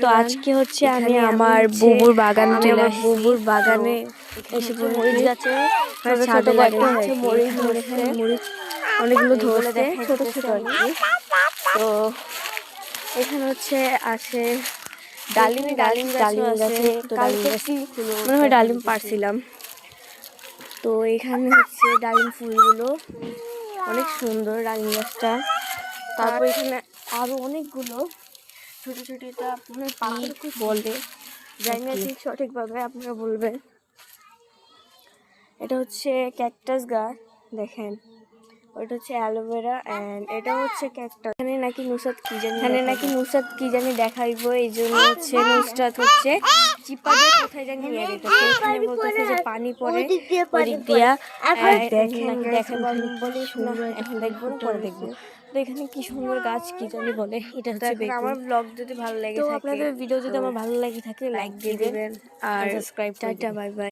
তো আজকে হচ্ছে আমি আমার বুবুর বাগানে চলে আসছি। বুবুর বাগানে এসে মরিচ গাছে ছোট ছোট কয়েকটা হয়েছে, মরিচ ধরেছে, মরিচ অনেকগুলো ধরছে, ছোট ছোট আর কি। তো এখানে হচ্ছে আছে ডালিম গাছও আছে। তো ডালিম গাছ মনে হয় ডালিম পারছিলাম। তো এখানে হচ্ছে ডালিম ফুলগুলো অনেক সুন্দর, ডালিম গাছটা। তারপর এখানে আরো অনেকগুলো ছোট ছোট, এটা আপনার পাথর বলে, জানি না ঠিক সঠিকভাবে, আপনারা বলবেন। এটা হচ্ছে ক্যাকটাস গাছ, দেখেন ওটা হচ্ছে অ্যালোভেরা, এন্ড এটা হচ্ছে ক্যাকটাস। এখানে নাকি নুসরাত কি জানি দেখাইবো, এই জন্য হচ্ছে নুসরাত হচ্ছে চিপা দিয়ে কোথায় জানি নিয়ে যেতেছে। এখানে বলতেছে যে পানি পড়ে ওই দিক দিয়া, দেখাবো বলে এখন দেখবো না, পরে দেখবো। তো এখানে কি সুন্দর গাছ কি জানি বলে, এটা হচ্ছে বেগুন। আমার ব্লগ যদি ভালো লাগে থাকে, আপনাদের ভিডিও যদি আমার ভালো লাগে থাকে, লাইক দিয়ে দিবেন আর সাবস্ক্রাইব। Tata, bye bye.